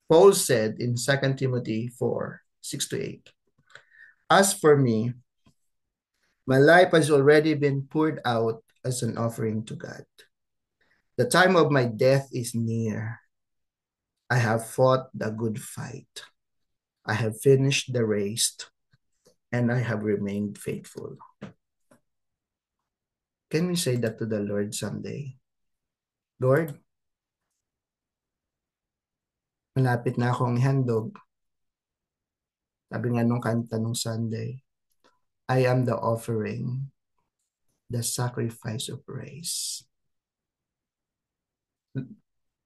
A: Paul said in 2 Timothy 4:6-8, as for me, my life has already been poured out as an offering to God. The time of my death is near. I have fought the good fight. I have finished the race, and I have remained faithful. Can we say that to the Lord someday? Lord, malapit na akong ihandog. Sabi nga nung kanta nung Sunday, I am the offering, the sacrifice of praise.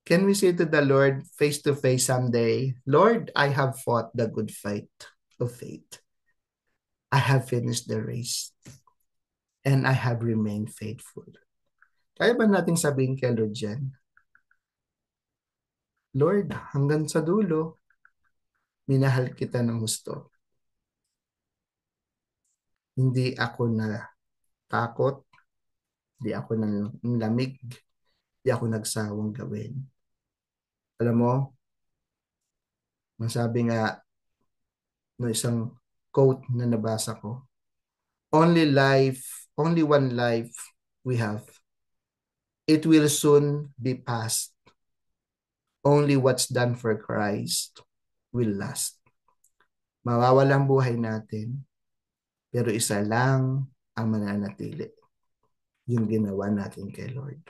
A: Can we say to the Lord face to face someday, Lord, I have fought the good fight of faith. I have finished the race, and I have remained faithful. Kaya ba nating sabihin kay Lord yan? Lord, hanggang sa dulo, minahal kita ng gusto. Hindi ako natakot, hindi ako nanlamig, hindi ako nagsawang gawin. Alam mo, masabi nga no isang quote na nabasa ko, only one life we have. It will soon be past. Only what's done for Christ will last. Mawawalang buhay natin, pero isa lang ang mananatili. Yung ginawa natin kay Lord.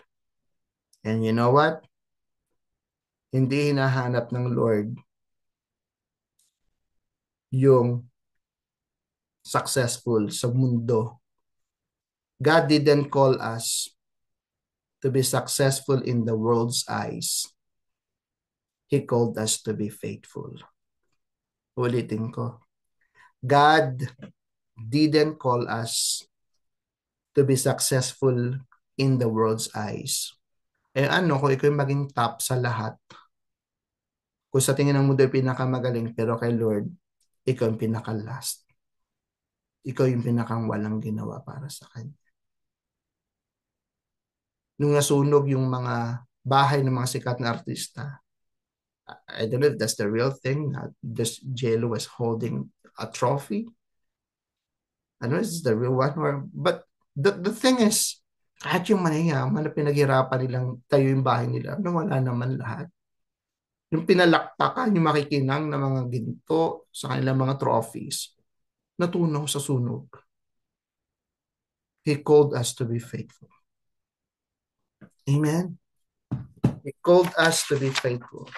A: And you know what? Hindi hinahanap ng Lord yung successful sa mundo. God didn't call us to be successful in the world's eyes, He called us to be faithful. Ulitin ko. God didn't call us to be successful in the world's eyes. Kung ikaw yung maging top sa lahat, kung sa tingin ng mundo yung pinakamagaling, pero kay Lord, ikaw yung pinaka-last. Ikaw yung pinakang walang ginawa para sa Kanya. Nung nasunog yung mga bahay ng mga sikat na artista, I don't know if that's the real thing. Just JLo was holding a trophy. I don't know if it's the real one. But the thing is, kahit yung mayayaman na pinaghirapan nilang tayo yung bahay nila, nawala naman lahat. Yung pinalakpakan, yung makikinang na mga ginto sa kanilang mga trophies, natunaw sa sunog. He called us to be faithful. Amen? He called us to be faithful.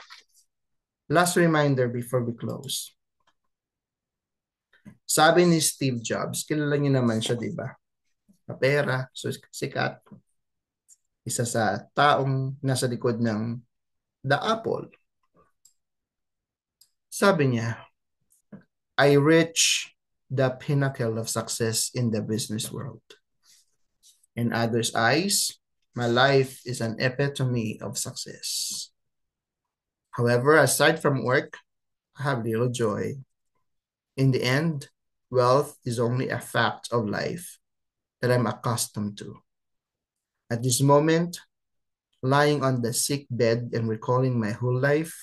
A: Last reminder before we close. Sabi ni Steve Jobs, kilala niyo naman siya, di ba? Mapera, sikat. Isa sa taong nasa likod ng The Apple. Sabi niya, I reach the pinnacle of success in the business world. In others' eyes, my life is an epitome of success. However, aside from work, I have little joy. In the end, wealth is only a fact of life that I'm accustomed to. At this moment, lying on the sick bed and recalling my whole life,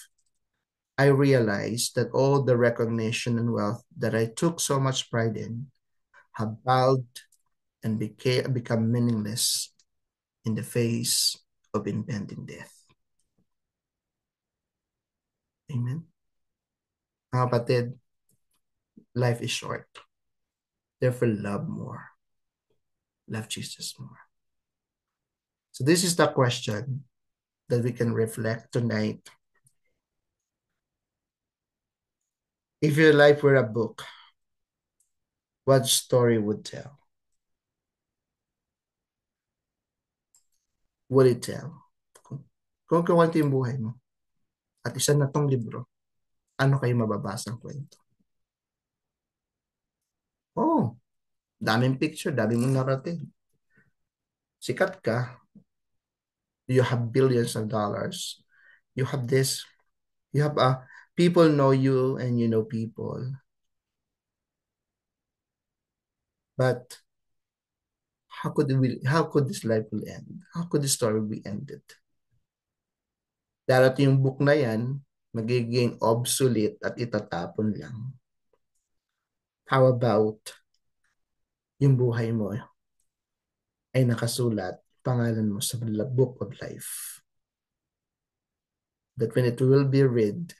A: I realized that all the recognition and wealth that I took so much pride in have bowed and become meaningless in the face of impending death. Amen. Mga kapatid, life is short. Therefore, love more. Love Jesus more. So this is the question that we can reflect tonight. If your life were a book, what story would tell? Would it tell? Kung kawanti yung buhay mo at isa na tong libro, ano kayo mababasa ang kwento? Oh, daming picture, daming mong narrative. Sikat ka, you have billions of dollars. You have this, you have people know you and you know people. But how could this life will end? How could this story be ended? Darating yung book na yan, magiging obsolete at itatapon lang. How about yung buhay mo ay nakasulat, pangalan mo sa book of life? That when it will be read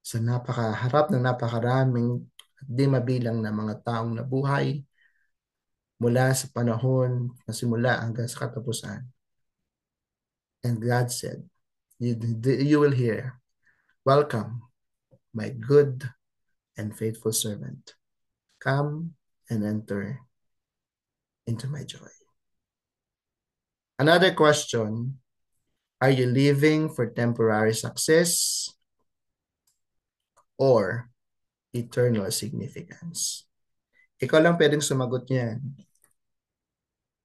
A: sa napakaharap ng napakaraming at di mabilang na mga taong nabuhay mula sa panahon na simula hanggang sa katapusan. And God said, you will hear, welcome, my good and faithful servant. Come and enter into my joy. Another question, are you living for temporary success or eternal significance? Ikaw lang pwedeng sumagot niyan.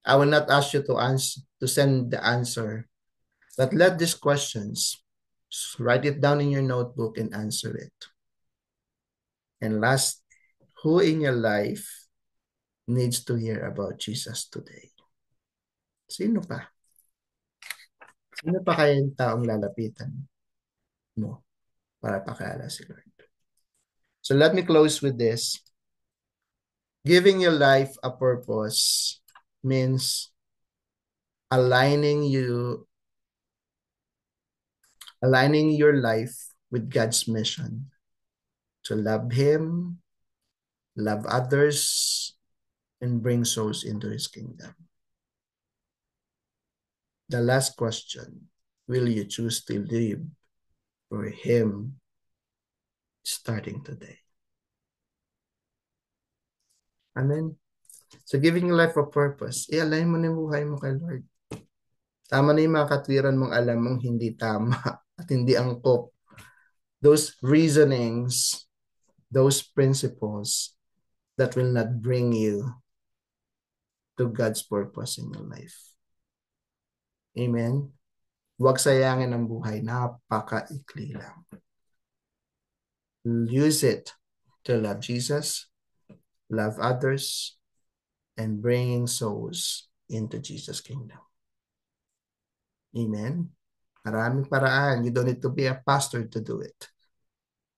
A: I will not ask you to send the answer, but let these questions, write it down in your notebook and answer it. And last, who in your life needs to hear about Jesus today? Sino pa? Sino pa kaya yung taong lalapitan mo para pakilala si Lord? So let me close with this. Giving your life a purpose means aligning your life with God's mission to love Him, love others, and bring souls into His kingdom. The last question, will you choose to live for Him starting today? Amen. So giving life a purpose, i-align mo na yung buhay mo kay Lord. Tama na yung mga katwiran mong alam mong hindi tama at hindi angkop. Those reasonings, those principles that will not bring you to God's purpose in your life. Amen? Huwag sayangin ang buhay. Napaka-ikli lang. Use it to love Jesus, love others, and bringing souls into Jesus' kingdom. Amen? Maraming paraan. You don't need to be a pastor to do it.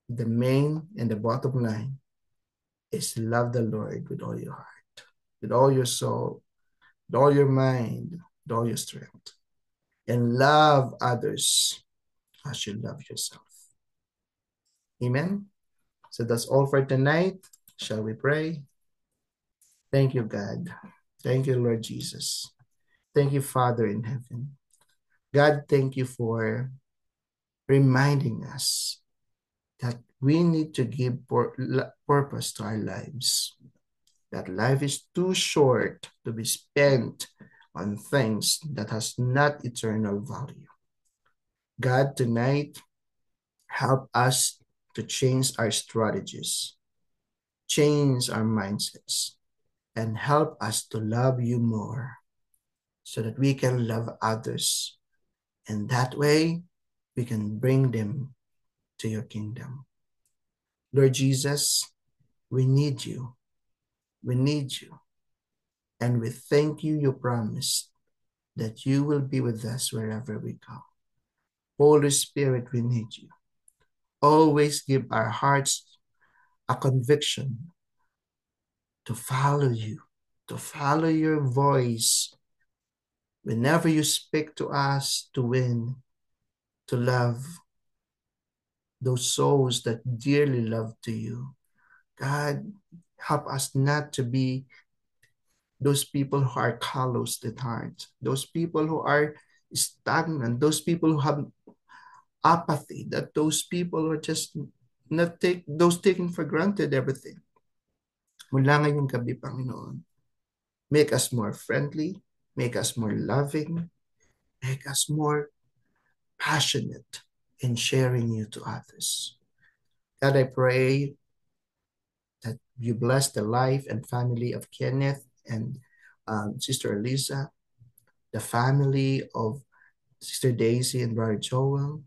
A: The main and the bottom line is love the Lord with all your heart, with all your soul, with all your mind, with all your strength. And love others as you love yourself. Amen? So that's all for tonight. Shall we pray? Thank you, God. Thank you, Lord Jesus. Thank you, Father in heaven. God, thank you for reminding us that we need to give purpose to our lives. That life is too short to be spent on things that has not eternal value. God, tonight, help us to change our strategies, change our mindsets, and help us to love you more so that we can love others. And that way, we can bring them to your kingdom. Lord Jesus, we need you. We need you. And we thank you, you promised that you will be with us wherever we go. Holy Spirit, we need you. Always give our hearts a conviction to follow you, to follow your voice whenever you speak to us, to win, to love those souls that dearly love to you. God, help us not to be those people who are calloused at heart, those people who are stagnant, those people who have apathy, that those people are just not those taking for granted everything. Mula ngayong gabi, Panginoon, make us more friendly, make us more loving, make us more passionate in sharing you to others. God, I pray that you bless the life and family of Kenneth and Sister Elisa, the family of Sister Daisy and Brother Joel,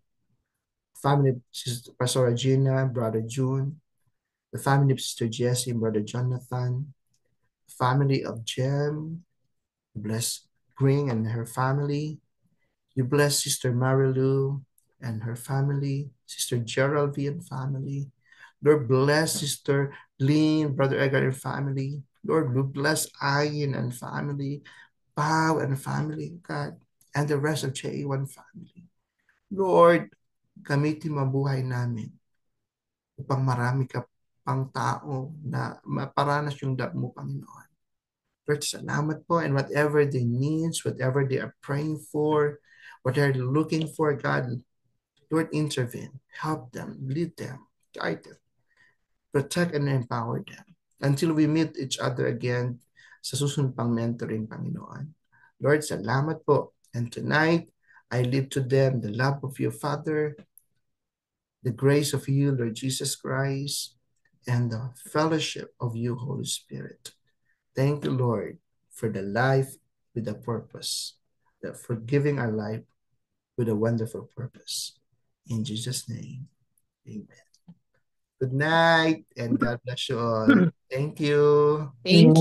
A: family of Sister Pastor Regina, Brother June, the family of Sister Jessie and Brother Jonathan, family of Jem, bless Green and her family. You bless Sister Marilu and her family, Sister Geraldine and family. Lord, bless Sister Lean, Brother Edgar and family. Lord, bless Ayin and family, Pao and family, God, and the rest of JA1 family. Lord, gamitin mo buhay namin upang marami ka pang tao na maparanas yung love mo, Panginoon. Lord, salamat po, and whatever they needs, whatever they are praying for, what they're looking for, God, Lord, intervene, help them, lead them, guide them, protect and empower them until we meet each other again sa susunod pang mentoring, Panginoon. Lord, salamat po. And tonight, I leave to them the love of your Father, the grace of you, Lord Jesus Christ, and the fellowship of you, Holy Spirit. Thank you, Lord, for the life with a purpose, for giving our life with a wonderful purpose. In Jesus' name, amen. Good night, and God bless you all. Thank you.
C: Thank